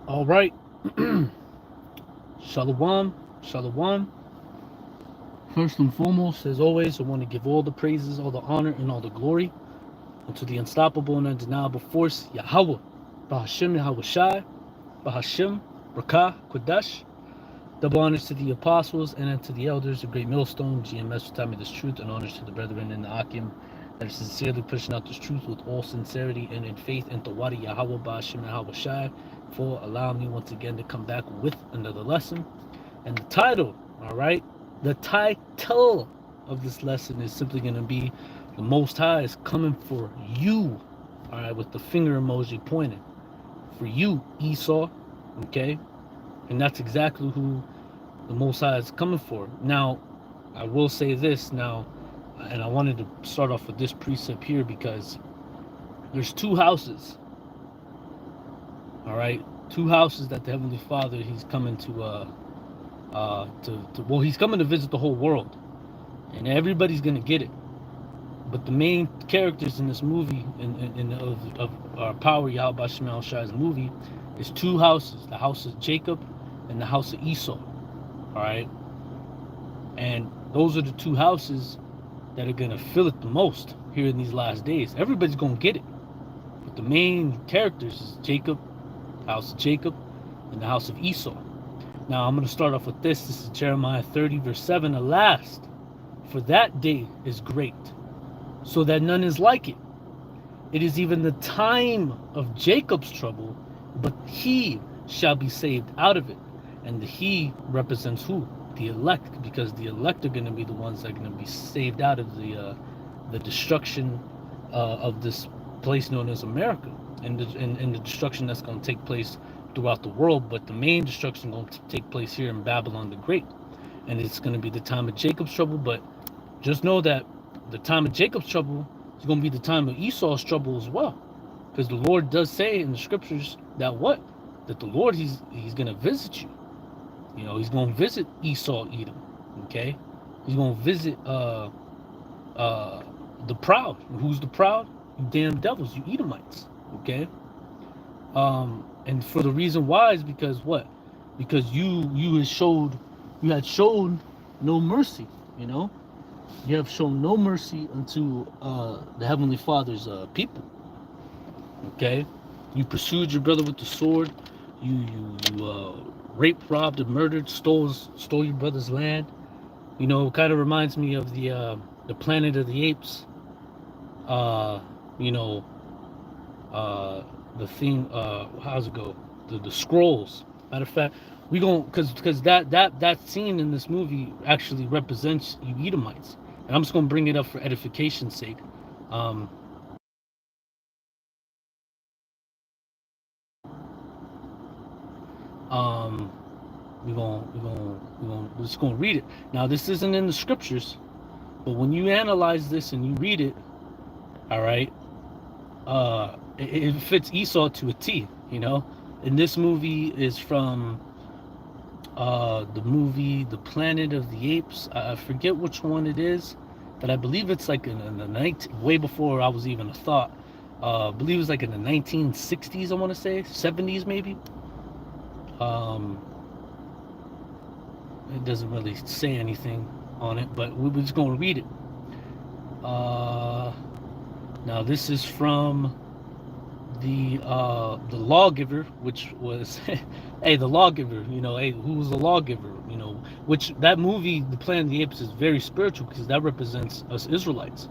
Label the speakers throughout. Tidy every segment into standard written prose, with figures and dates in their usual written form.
Speaker 1: All right. Shalom. Shalom. First and foremost, as always, I want to give all the praises, all the honor, and all the glory unto the unstoppable and undeniable force, Yahawah, Bahashim YAHAWASHI, Bahashim, Rakah, Kodash. Double honors to the apostles and unto the elders, the great millstone, GMS, who taught me this truth, and honors to the brethren in the Akim that are sincerely pushing out this truth with all sincerity and in faith, and to Wadi Yahawah, Bahashim YAHAWASHI, for allowing me once again to come back with another lesson. And the title, all right, the title of this lesson is simply going to be the Most High is coming for you, all right, with the finger emoji pointing. For you, Esau, okay? And that's exactly who the Most High is coming for. Now, I will say this now, and I wanted to start off with this precept here because there's two houses, all right? Two houses that the Heavenly Father, he's coming to well, he's coming to visit the whole world, and everybody's gonna get it. But the main characters in this movie, of our Power Yahweh Shema Shai's movie, is two houses: the house of Jacob and the house of Esau. All right, and those are the two houses that are gonna feel it the most here in these last days. Everybody's gonna get it, but the main characters is Jacob, the house of Jacob, and the house of Esau. Now, I'm going to start off with this. This is Jeremiah 30, verse 7. Alas, for that day is great, so that none is like it. It is even the time of Jacob's trouble, but he shall be saved out of it. And the he represents who? The elect, because the elect are going to be the ones that are going to be saved out of the destruction of this place known as America, and the destruction that's going to take place throughout the world. But the main destruction going to take place here in Babylon the Great, and it's going to be the time of Jacob's trouble. But just know that the time of Jacob's trouble is going to be the time of Esau's trouble as well, because the Lord does say in the scriptures that that the Lord, he's going to visit you. You know, he's going to visit Esau, Edom. Okay, he's going to visit the proud. Who's the proud? You damn devils, you Edomites. Okay. And for the reason why is because what? Because you had shown no mercy. You know, you have shown no mercy unto the Heavenly Father's people. Okay, you pursued your brother with the sword. You raped, robbed, and murdered, stole your brother's land. You know, it kind of reminds me of the Planet of the Apes. You know, the thing, how's it go? The scrolls. Matter of fact, we going because that scene in this movie actually represents you Edomites, and I'm just gonna bring it up for edification's sake. We're just gonna read it. Now, this isn't in the scriptures, but when you analyze this and you read it, all right, it fits Esau to a T. You know, and this movie is from the movie The Planet of the Apes. I forget which one it is, but I believe it's like in the night, way before I was even a thought. I believe it's like in the 1960s. I want to say 70s maybe. It doesn't really say anything on it, but we're just going to read it. Now this is from the lawgiver, which was hey, the lawgiver, you know, hey, who was the lawgiver, you know, which that movie The Planet of the Apes is very spiritual, because that represents us Israelites.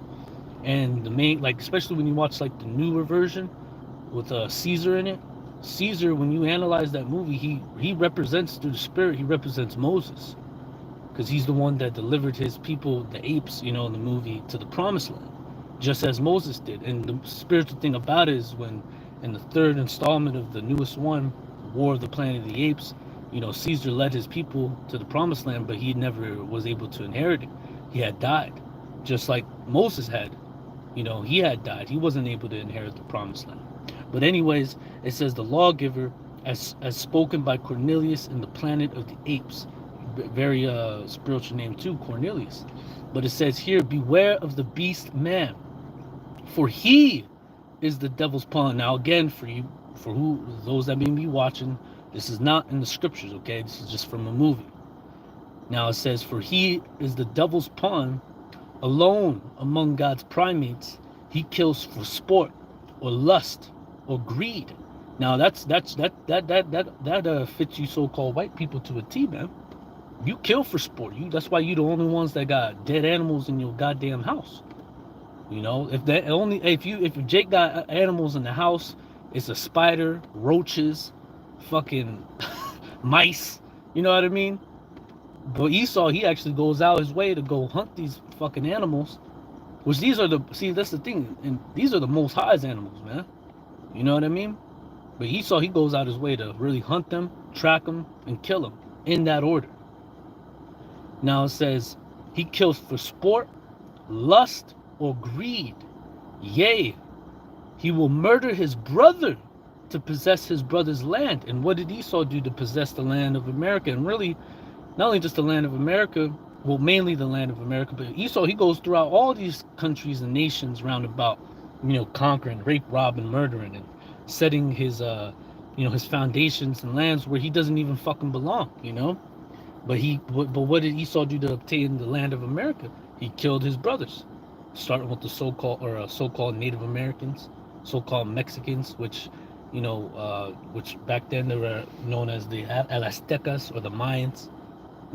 Speaker 1: And the main, like, especially when you watch like the newer version with Caesar in it, Caesar, when you analyze that movie, he represents, through the spirit, he represents Moses, because he's the one that delivered his people, the apes, you know, in the movie, to the promised land, just as Moses did. And the spiritual thing about it is when in the third installment of the newest one, War of the Planet of the Apes, you know, Caesar led his people to the promised land, but he never was able to inherit it. He had died, just like Moses had. You know, he had died. He wasn't able to inherit the promised land. But anyways, it says the lawgiver, as spoken by Cornelius in the Planet of the Apes. Very spiritual name too, Cornelius. But it says here, beware of the beast man, for he is the devil's pawn. Now again, for those that may be watching, This is not in the scriptures, okay? This is just from a movie. Now it says, for he is the devil's pawn, alone among God's primates. He kills for sport or lust or greed. Now that fits you so-called white people to a T, man. You kill for sport. That's why you the only ones that got dead animals in your goddamn house. You know, if Jake got animals in the house, it's a spider, roaches, fucking mice. You know what I mean? But Esau, he actually goes out his way to go hunt these fucking animals. Which that's the thing, and these are the Most High's animals, man. You know what I mean? But Esau, he goes out his way to really hunt them, track them, and kill them in that order. Now it says, he kills for sport, lust, or greed. Yea, he will murder his brother to possess his brother's land. And what did Esau do to possess the land of America? And really, not only just the land of America, well, mainly the land of America, but Esau, he goes throughout all these countries and nations round about, conquering, rape, robbing, murdering, and setting his, his foundations and lands where he doesn't even fucking belong, But what did Esau do to obtain the land of America? He killed his brothers, starting with the so-called Native Americans, so-called Mexicans, which back then they were known as the Aztecas or the Mayans.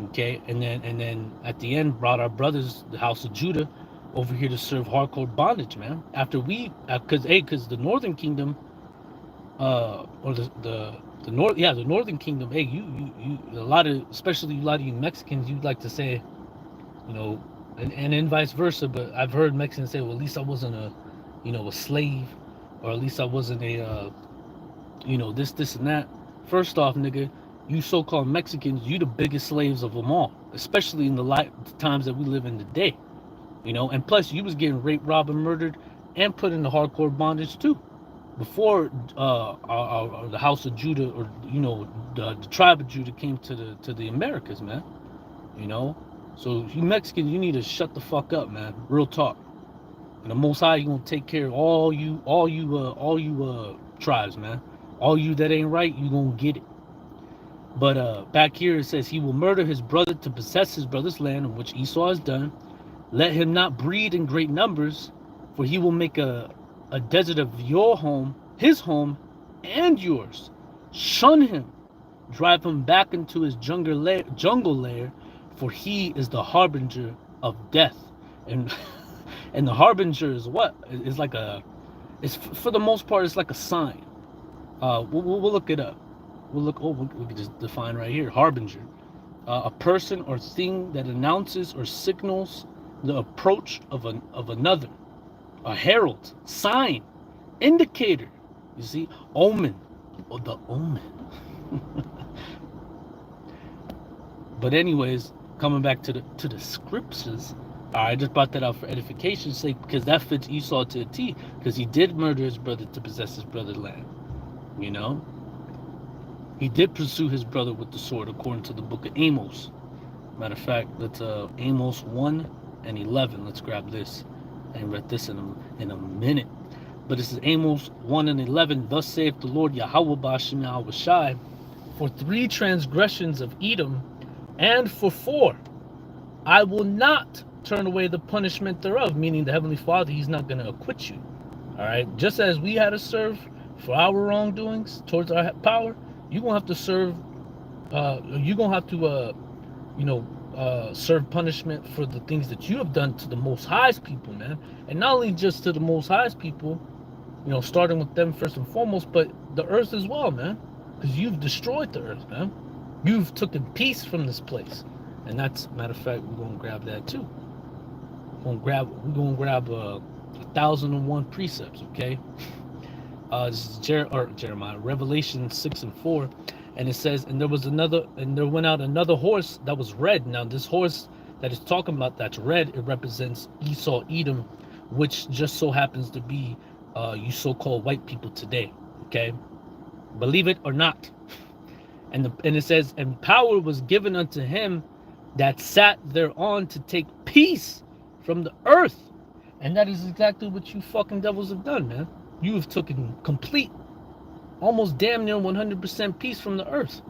Speaker 1: Okay, and then at the end brought our brothers, the house of Judah, over here to serve hardcore bondage, man. After because the Northern Kingdom, or the Northern Kingdom, especially a lot of you Mexicans, you'd like to say, and then vice versa. But I've heard Mexicans say, well, at least I wasn't a slave, or at least I wasn't a, this and that. First off, nigga, you so-called Mexicans, you the biggest slaves of them all, especially in the times that we live in today, and plus you was getting raped, robbed, and murdered, and put into hardcore bondage too, before the house of Judah, or the tribe of Judah came to the Americas, man. So you Mexicans, you need to shut the fuck up, man. Real talk. And the Most High, you gonna take care of all you tribes, man. All you that ain't right, you gonna get it. But back here it says, he will murder his brother to possess his brother's land, which Esau has done. Let him not breed in great numbers, for he will make a desert of your home, his home, and yours. Shun him, drive him back into his jungle lair, for he is the harbinger of death. And and the harbinger is what? It's like it's for the most part, it's like a sign. We'll look it up. We can just define right here. Harbinger, a person or thing that announces or signals the approach of another. A herald, sign, indicator. You see, omen, or the omen. But anyways, coming back to the scriptures. I just brought that out for edification's sake, because that fits Esau to a T, because he did murder his brother to possess his brother's land. He did pursue his brother with the sword, according to the book of Amos. Matter of fact, let's Amos 1 and 11. Let's grab this. I ain't read this in a minute. But this is Amos 1 and 11. Thus saith the Lord YAHAWASHI, for 3 transgressions of Edom, and for 4, I will not turn away the punishment thereof. Meaning the Heavenly Father, he's not going to acquit you. All right? Just as we had to serve for our wrongdoings towards our power, you're going to have to serve, serve punishment for the things that you have done to the Most High's people, man. And not only just to the Most High's people, starting with them first and foremost, but the earth as well, man. Because you've destroyed the earth, man. You've taken peace from this place. And that's, matter of fact, we're going to grab that too. We're going to grab 1,001 precepts, okay? This is Jeremiah, Revelation 6 and 4, and it says, and there went out another horse that was red. Now this horse that is talking about that's red, it represents Esau, Edom, which just so happens to be you so-called white people today. Okay, believe it or not. And it says, and power was given unto him that sat thereon to take peace from the earth. And that is exactly what you fucking devils have done, man. You have taken complete almost damn near 100% peace from the earth.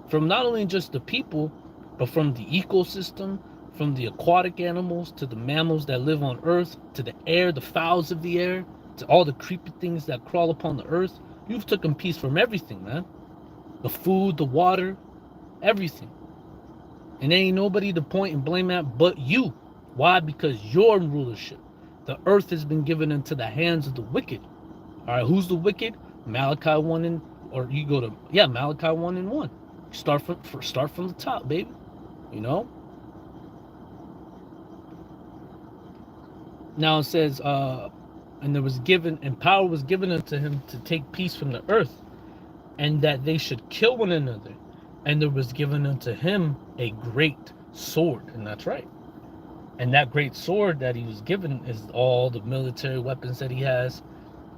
Speaker 1: From not only just the people, but from the ecosystem, from the aquatic animals to the mammals that live on earth, to the air, the fowls of the air, to all the creepy things that crawl upon the earth. You've taken peace from everything, man. The food, the water, everything. And there ain't nobody to point and blame at but you. Why? Because your rulership. The earth has been given into the hands of the wicked. All right, who's the wicked? Malachi 1 and, or you go to, Malachi 1 and 1. Start from the top, baby. You know? Now it says, and there was given, and power was given unto him to take peace from the earth, and that they should kill one another. And there was given unto him a great sword. And that's right. And that great sword that he was given is all the military weapons that he has,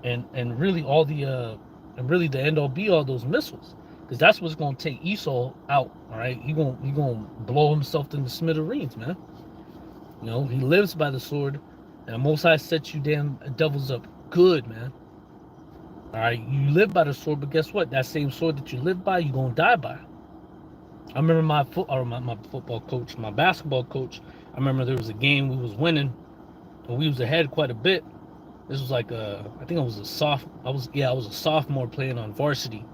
Speaker 1: and really all the and really the end all be all those missiles, because that's what's gonna take Esau out. All right, he gonna blow himself in the smithereens, man. You know, he lives by the sword, and the Most High sets you damn devils up good, man. All right, you live by the sword, but guess what? That same sword that you live by, you gonna die by. I remember my football coach, my basketball coach. I remember there was a game we was winning, and we was ahead quite a bit. This was like I think I was a sophomore playing on varsity,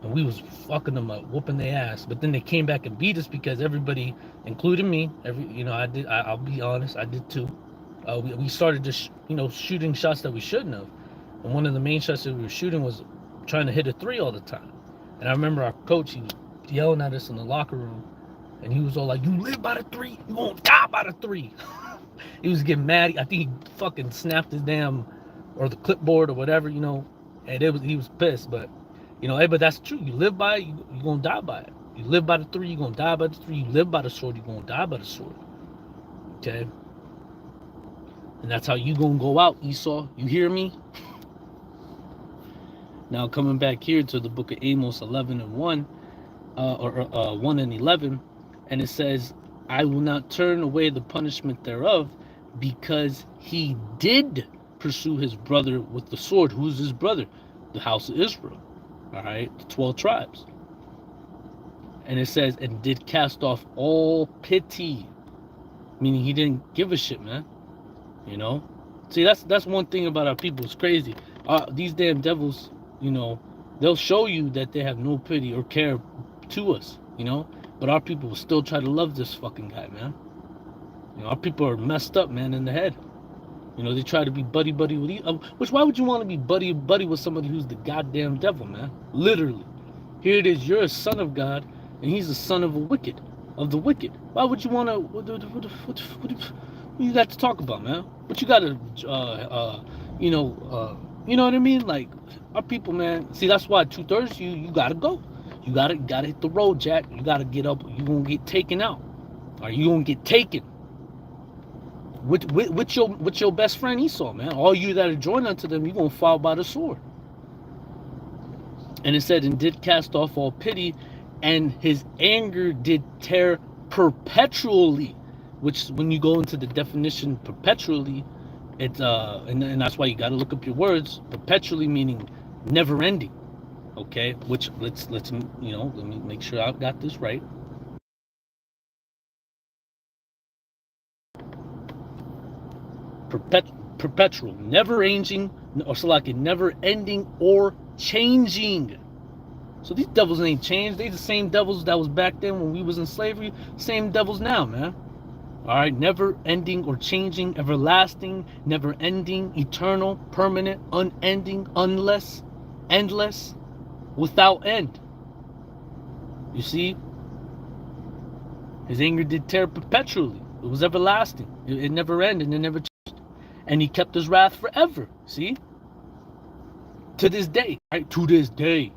Speaker 1: and we was fucking them up, whooping their ass. But then they came back and beat us because everybody, including me, I'll be honest, I did too. We started just shooting shots that we shouldn't have, and one of the main shots that we were shooting was trying to hit a three all the time. And I remember our coach, he was yelling at us in the locker room, and he was all like, "You live by the three, you won't die by the three." He was getting mad. I think he fucking snapped his damn, or the clipboard or whatever, and he was pissed. But hey, but that's true. You live by it, you're gonna die by it. You live by the three, you're gonna die by the three. You live by the sword, you're gonna die by the sword. Okay? And that's how you gonna go out, Esau. You hear me? Now coming back here to the book of Amos 11 and 1, or 1 and 11, and it says, "I will not turn away the punishment thereof, because he did pursue his brother with the sword." Who's his brother? The house of Israel. All right, the 12 tribes. And it says, "and did cast off all pity," meaning he didn't give a shit, man. See, that's one thing about our people. It's crazy. These damn devils, they'll show you that they have no pity or care to us, but our people will still try to love this fucking guy, man. Our people are messed up, man, in the head. They try to be buddy with why would you want to be buddy with somebody who's the goddamn devil, man? Literally. Here it is, you're a son of God, and he's a son of the wicked. Why would you want to, what you got to talk about, man? What you got to, you know what I mean? Like, our people, man, see, that's why 2/3 you got to go. You gotta hit the road, Jack. You gotta get up. You gonna get taken out, or you gonna get taken. With your best friend Esau, man. All you that are joined unto them, you gonna fall by the sword. And it said, "and did cast off all pity, and his anger did tear perpetually," which, when you go into the definition perpetually, it's and that's why you gotta look up your words. Perpetually meaning never ending. Okay, which let's let me make sure I've got this right. Perpetual, never ending, or so like it never ending or changing. So these devils ain't changed. They the same devils that was back then when we was in slavery. Same devils now, man. All right, never ending or changing, everlasting, never ending, eternal, permanent, unending, unless, endless, without end. You see, his anger did tear perpetually. It was everlasting. It never ended. It never changed. And he kept his wrath forever. See, to this day, right? To this day.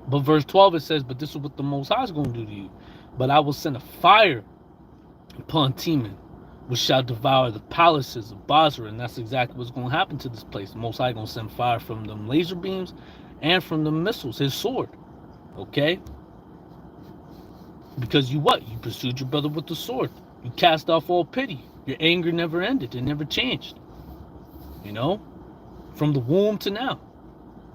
Speaker 1: But verse 12 it says, "But this is what the Most High is going to do to you. But I will send a fire upon Teman, which shall devour the palaces of Basra." And that's exactly what's going to happen to this place. The Most High going to send fire from them laser beams and from the missiles, his sword. Okay? Because you pursued your brother with the sword. You cast off all pity. Your anger never ended. It never changed. From the womb to now.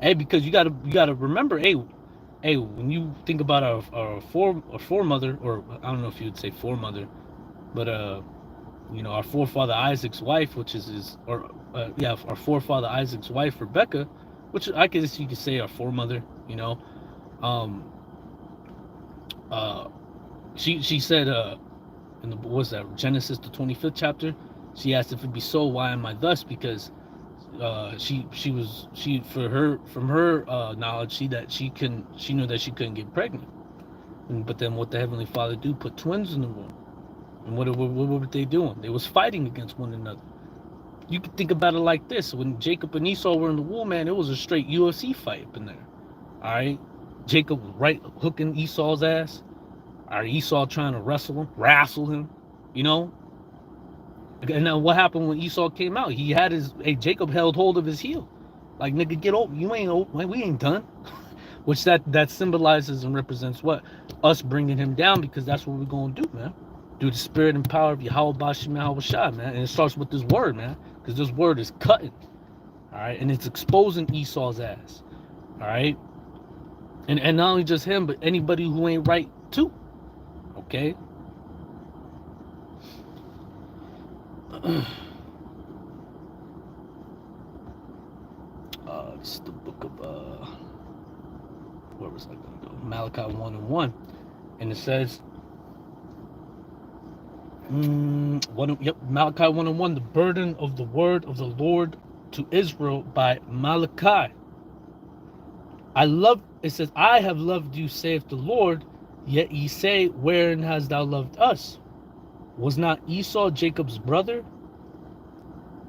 Speaker 1: Hey, because you gotta remember, hey, when you think about our foremother, or I don't know if you'd say foremother, but our forefather Isaac's wife, which is his, or yeah, our forefather Isaac's wife Rebecca, which I guess you could say our foremother. Um, uh, she said in the, what's that, Genesis the 25th chapter. She asked if it be so, why am I thus? Because she for her from her knowledge, she knew that she couldn't get pregnant. But then what the Heavenly Father do? Put twins in the womb. And what were they doing? They was fighting against one another. You can think about it like this: when Jacob and Esau were in the womb, man, it was a straight UFC fight up in there. All right, Jacob was right hooking Esau's ass. All right, Esau trying to wrestle him. You know. And now what happened when Esau came out? He had Jacob held hold of his heel, like, nigga, get over. You ain't over. We ain't done. Which that symbolizes and represents what? Us bringing him down, because that's what we're gonna do, man. Through the spirit and power of YAHAWASHI, YAHAWASHI, man. And it starts with this word, man, because this word is cutting, all right, and it's exposing Esau's ass, all right, and not only just him, but anybody who ain't right too, okay. It's the book of where was I gonna go? Malachi 1:1, and it says, Malachi 1:1, the burden of the word of the Lord to Israel by Malachi. It says, I have loved you, saith the Lord, yet ye say, wherein hast thou loved us? Was not Esau Jacob's brother?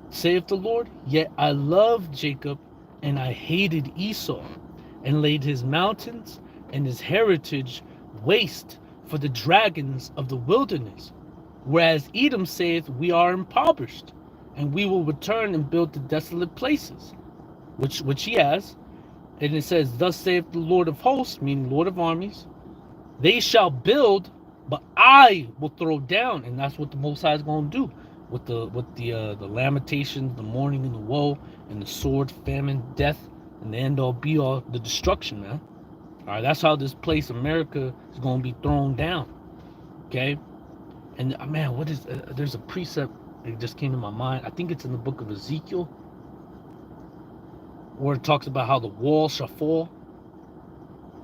Speaker 1: Saith the Lord, yet I loved Jacob, and I hated Esau, and laid his mountains and his heritage waste for the dragons of the wilderness. Whereas Edom saith, we are impoverished, and we will return and build the desolate places, which he has. And it says, thus saith the Lord of hosts, meaning Lord of armies, they shall build, but I will throw down. And that's what the Most High is going to do with the lamentations, the mourning and the woe, and the sword, famine, death, and the end all be all, the destruction, man. All right, that's how this place, America, is going to be thrown down. Okay, and man, what is? There's a precept that just came to my mind. I think it's in the book of Ezekiel, where it talks about how the wall shall fall,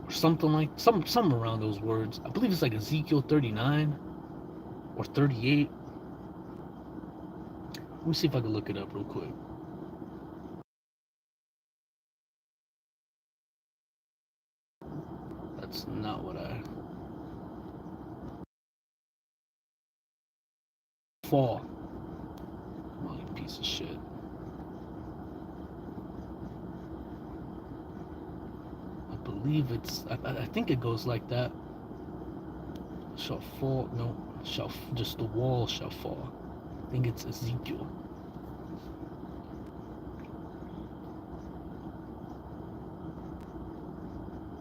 Speaker 1: or something like some around those words. I believe it's like Ezekiel 39 or 38. Let me see if I can look it up real quick. That's not what I... Fall. Oh, you piece of shit. I believe it's... I think it goes like that. Shall fall... No. Just the wall shall fall. I think it's Ezekiel.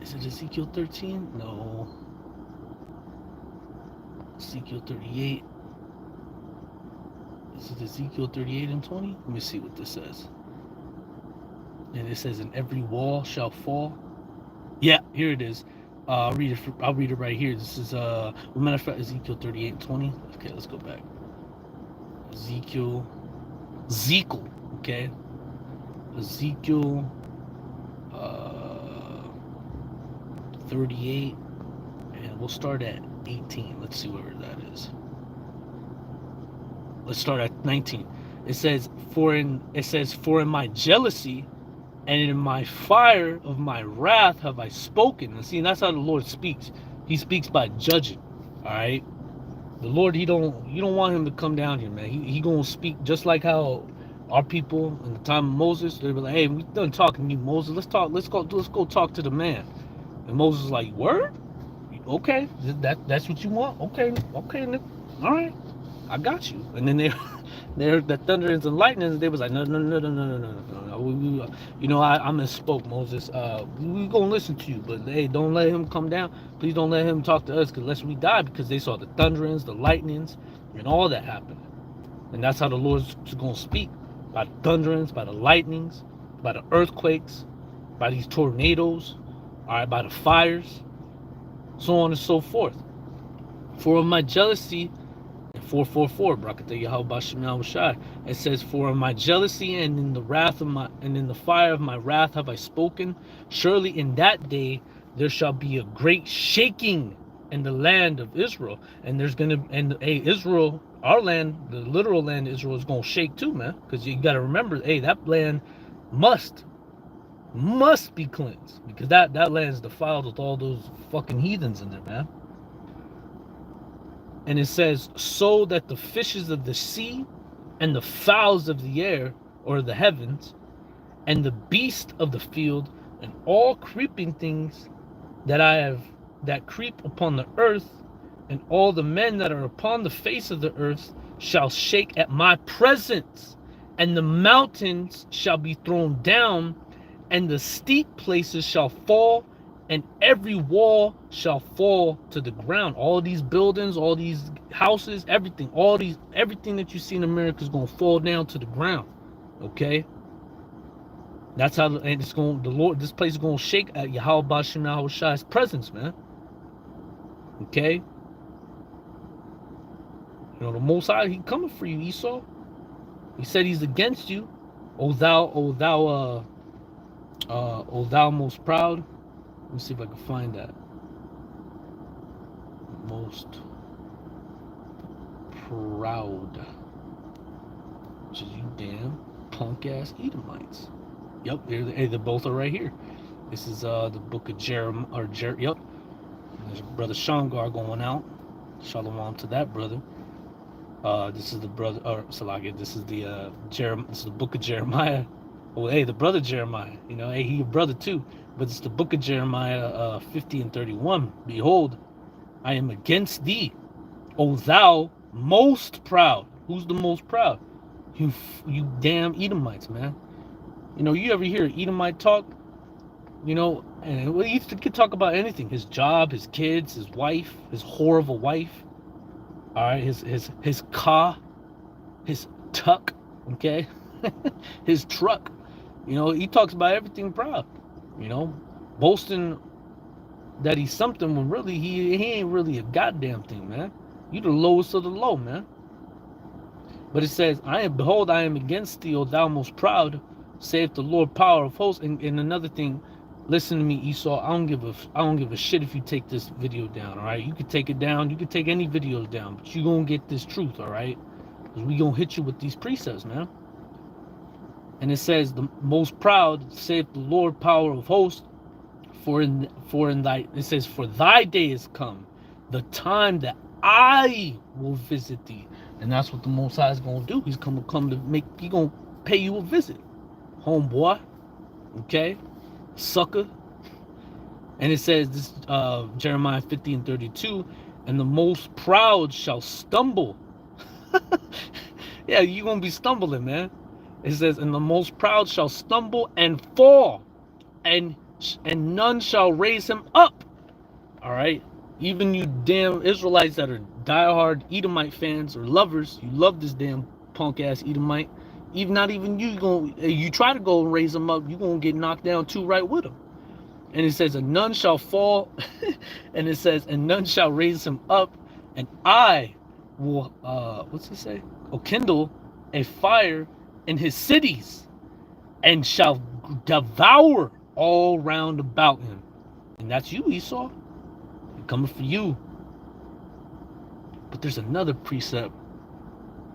Speaker 1: Is it Ezekiel 13? No. Ezekiel 38. Is it Ezekiel 38 and 20? Let me see what this says. And it says, and every wall shall fall. Yeah, here it is. I'll read it right here. This is matter of fact, Ezekiel 38 and 20. Okay, let's go back. Ezekiel, okay. Ezekiel 38, and we'll start at 18. Let's see where that is. Let's start at 19. It says, for in my jealousy and in my fire of my wrath have I spoken. And see, that's how the Lord speaks. He speaks by judging. All right. The Lord, you don't want him to come down here, man. He gonna speak just like how our people in the time of Moses, they were like, hey, we done talking to you, Moses. Let's go talk to the man. And Moses is like, word? Okay, that's what you want? Okay, Nick. All right, I got you. And then they heard the thunderings and lightnings, and they was like, no. I misspoke, Moses. We gonna listen to you, but hey, don't let him come down. Please don't let him talk to us, unless we die, because they saw the thunderings, the lightnings, and all that happen. And that's how the Lord's gonna speak, by the thunderings, by the lightnings, by the earthquakes, by these tornadoes, all right, by the fires, so on and so forth. For of my jealousy, 444, Brakata YAHAWASHI YAHAWASHI. It says, for of my jealousy and in the wrath of my and in the fire of my wrath have I spoken. Surely in that day there shall be a great shaking in the land of Israel, and there's gonna and Israel, our land, the literal land of Israel, is gonna shake too, man. Because you got to remember, that land must be cleansed, because that land is defiled with all those fucking heathens in there, man. And it says, so that the fishes of the sea and the fowls of the air, or the heavens, and the beast of the field, and all creeping things that creep upon the earth, and all the men that are upon the face of the earth shall shake at my presence, and the mountains shall be thrown down, and the steep places shall fall, and every wall shall fall to the ground. All these buildings, all these houses, everything that you see in America is going to fall down to the ground. Okay? That's how, and it's going, the Lord, this place is going to shake at YAHAWASHI YAHAWASHI's presence, man. Okay? You know, the Most High, he coming for you, Esau. He said he's against you, O thou most proud. Let me see if I can find that. Most proud. Which is you damn punk ass Edomites. Yep, they both are right here. This is the book of Jeremiah. Yep. There's brother Shamgar going out. Shalom to that brother. This is the brother, or Salakia. This is the book of Jeremiah. Oh, hey, the brother Jeremiah. You know, hey, he your brother too. But it's the book of Jeremiah 50 and 31. Behold, I am against thee, O thou most proud. Who's the most proud? You damn Edomites, man. You know, you ever hear Edomite talk? You know, and he could talk about anything. His job, his kids, his wife, his whore of a wife. All right, his car, his tuck, okay? His truck. You know, he talks about everything proud. You know, boasting that he's something when really he ain't really a goddamn thing, man. You the lowest of the low, man. But it says, behold, I am against thee, O thou most proud, saith the Lord power of hosts. And another thing, listen to me, Esau. I don't give a shit if you take this video down, all right? You can take it down. You can take any videos down, but you gonna get this truth, all right? Because we gonna hit you with these precepts, man. And it says, the most proud, saith the Lord power of hosts, for thy day is come, the time that I will visit thee. And that's what the Most High is gonna do. He's gonna pay you a visit, homeboy. Okay, sucker. And it says this, Jeremiah 50 and 32, and the most proud shall stumble. Yeah, you're gonna be stumbling, man. It says, and the most proud shall stumble and fall, and none shall raise him up. All right, even you damn Israelites that are diehard Edomite fans or lovers, you love this damn punk ass Edomite. Even not even you try to go and raise him up, you're gonna get knocked down too right with him. And it says, and none shall fall, and it says, and none shall raise him up, and I will what's it say? Oh, kindle a fire in his cities, and shall devour all round about him. And that's you, Esau. I'm coming for you. But there's another precept.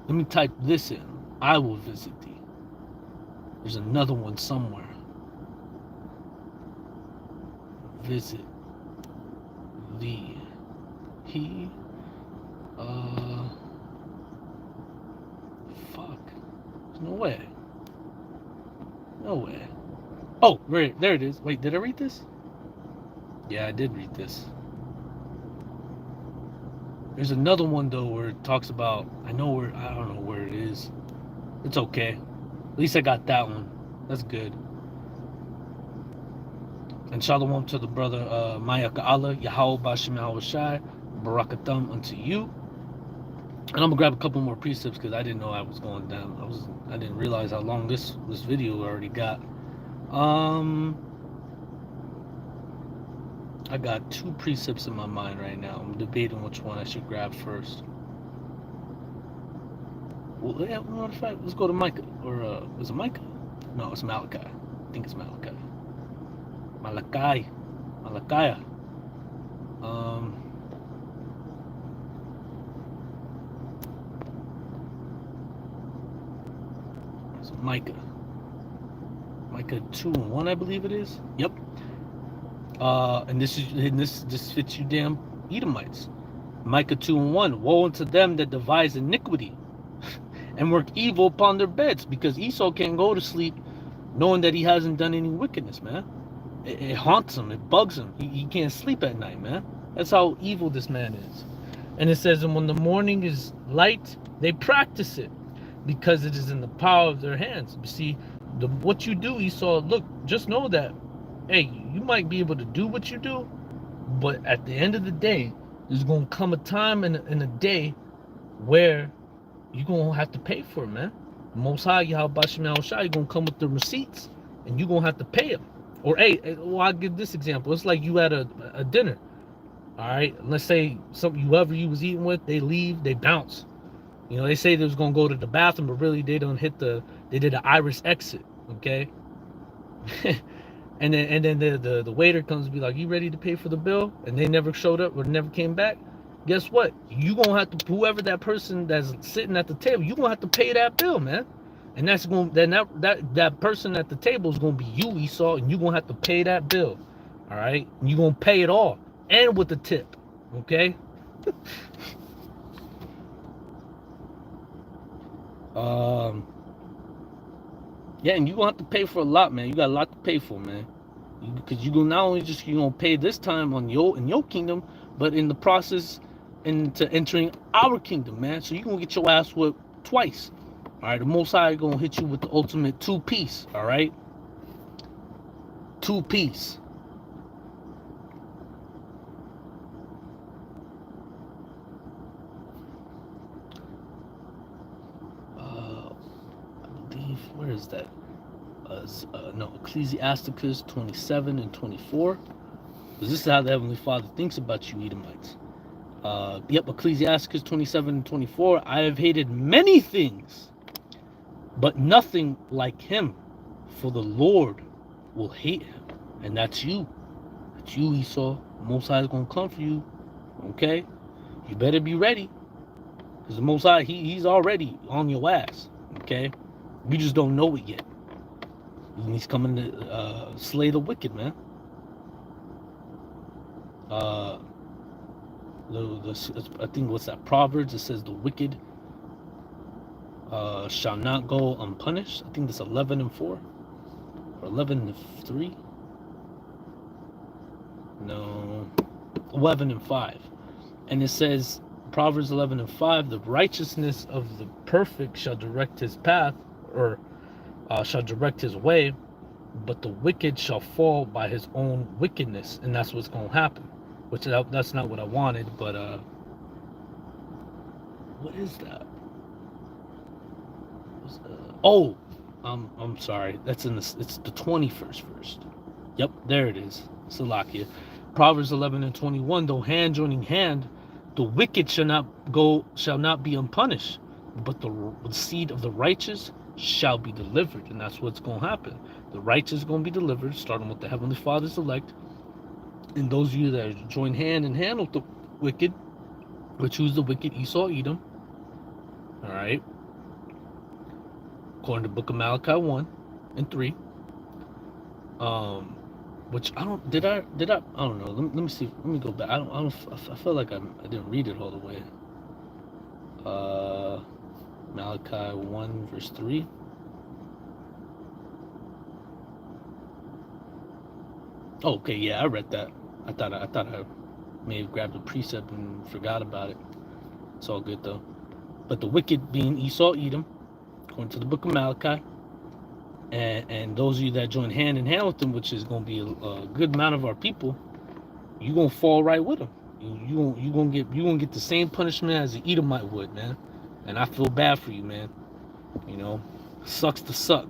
Speaker 1: Let me type this in. I will visit thee. There's another one somewhere. Visit thee. Fuck. There's no way. No way. Oh, right, there it is. Wait, did I read this? Yeah, I did read this. There's another one though where it talks about, I don't know where it is. It's okay. At least I got that one. That's good. And shalom to the brother Maya Ka'ala, YAHAWASHI YAHAWASHI, Barakathum unto you. And I'm gonna grab a couple more precepts because I didn't know I was going down. I didn't realize how long this video already got. I got two precepts in my mind right now. I'm debating which one I should grab first. Well, yeah, matter of fact, let's go to Micah. Or, is it Micah? No, it's Malachi. I think it's Malachi. Malachi. Malachiah. It's Micah. Micah 2:1, I believe it is. Yep. And this fits you damn Edomites. Micah 2:1. Woe unto them that devise iniquity and work evil upon their beds, because Esau can't go to sleep knowing that he hasn't done any wickedness, man. It haunts him, it bugs him. He can't sleep at night, man. That's how evil this man is. And it says, and when the morning is light, they practice it, because it is in the power of their hands. You see, what you do, Esau, look, just know that, hey, you might be able to do what you do, but at the end of the day, there's going to come a time in a day where you're going to have to pay for it, man. Most High, YAHAWASHI, you're going to come with the receipts, and you're going to have to pay them. Or, hey, well, I'll give this example. It's like you at a dinner, all right? Let's say whoever you was eating with, they leave, they bounce. You know, they say they was going to go to the bathroom, but really they don't they did an iris exit, okay? and then the waiter comes and be like, you ready to pay for the bill? And they never showed up or never came back. Guess what? You going to have to, whoever that person that's sitting at the table, you going to have to pay that bill, man. And that's going then that person at the table is going to be you, Esau, and you're going to have to pay that bill. All right? And you're going to pay it all, and with the tip, okay? Yeah, and you're going to have to pay for a lot, man. You got a lot to pay for, man. Because you're going to not only just, you're going to pay this time in your kingdom, but in the process into entering our kingdom, man. So you're going to get your ass whipped twice. All right, the Most High going to hit you with the ultimate two-piece, all right? Two-piece. I believe, where is that? No, Ecclesiasticus 27 and 24. Because this is how the Heavenly Father thinks about you, Edomites. Yep, Ecclesiasticus 27 and 24. I have hated many things, but nothing like him, for the Lord will hate him. And that's you. That's you, Esau. The Most High is going to come for you. Okay? You better be ready. Because the Most High, he's already on your ass. Okay? You just don't know it yet. And he's coming to slay the wicked, man. I think what's that? Proverbs, it says the wicked shall not go unpunished. I think that's 11 and 4. Or 11 and 3. No. 11 and 5. And it says, Proverbs 11 and 5, the righteousness of the perfect shall direct his path, or shall direct his way, but the wicked shall fall by his own wickedness. And that's what's going to happen. Which that's not what I wanted, but what is that? Oh, I'm sorry. It's the 21st verse. Yep, there it is. Salakia. Proverbs 11 and 21. Though hand joining hand, the wicked shall not be unpunished, but the seed of the righteous shall be delivered. And that's what's going to happen. The righteous is going to be delivered, starting with the Heavenly Father's elect. And those of you that join hand in hand with the wicked, which who's the wicked? Esau, Edom. All right. According to the book of Malachi 1 and 3. Which I don't, I don't know. Let me see. Let me go back. I feel like I didn't read it all the way. Malachi 1 verse 3. Okay, yeah, I read that. I thought I may have grabbed a precept and forgot about it. It's all good though. But the wicked being Esau, Edom, according to the book of Malachi, and those of you that join hand in hand with them, which is going to be a good amount of our people, you're gonna fall right with them. You gonna get the same punishment as the Edomite would, man. And I feel bad for you, man. You know, sucks to suck.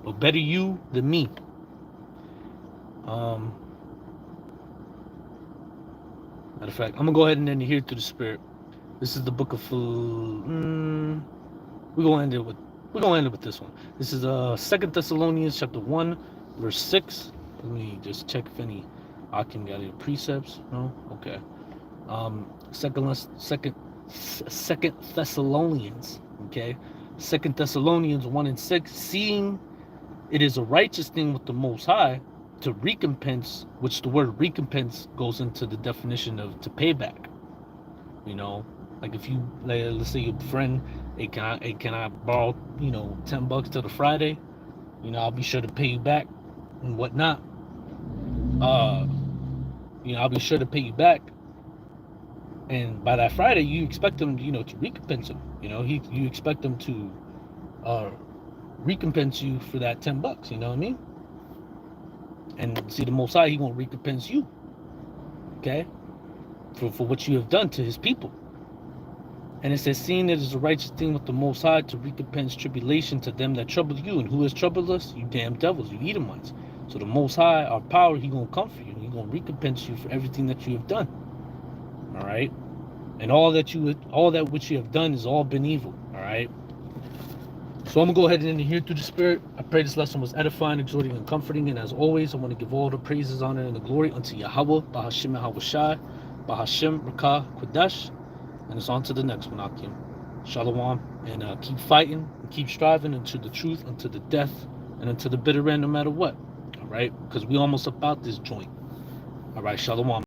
Speaker 1: But better you than me. Matter of fact, I'm gonna go ahead and end it here through the Spirit. This is the book of we're gonna end it with this one. This is 2 Thessalonians chapter 1, verse 6. Let me just check if any Akim got any precepts. No? Okay. Second Thessalonians, okay? 2 Thessalonians 1 and 6, seeing it is a righteous thing with the Most High to recompense, which the word recompense goes into the definition of to pay back. You know, like if you, like, let's say your friend, hey, can I borrow, $10 till the Friday? I'll be sure to pay you back and whatnot. I'll be sure to pay you back. And by that Friday, you expect them, to recompense him. You expect them to recompense you for that $10. You know what I mean? And see, the Most High, He won't recompense you, okay, for what you have done to His people. And it says, seeing it is a righteous thing with the Most High to recompense tribulation to them that trouble you. And who has troubled us? You damn devils, you Edomites. So the Most High, our power, He gonna comfort you. He gonna recompense you for everything that you have done. All right, and all that which you have done has all been evil. All right. So I'm gonna go ahead and end it here through the Spirit. I pray this lesson was edifying, exhorting, and comforting. And as always, I want to give all the praises, honor, and the glory unto Yahawah, Bahashim YAHAWASHI, Bahashim Rakah Kodesh. And it's on to the next one, Akim. Shalom, and keep fighting and keep striving unto the truth, unto the death, and unto the bitter end, no matter what. All right, because we almost about this joint. All right, Shalom.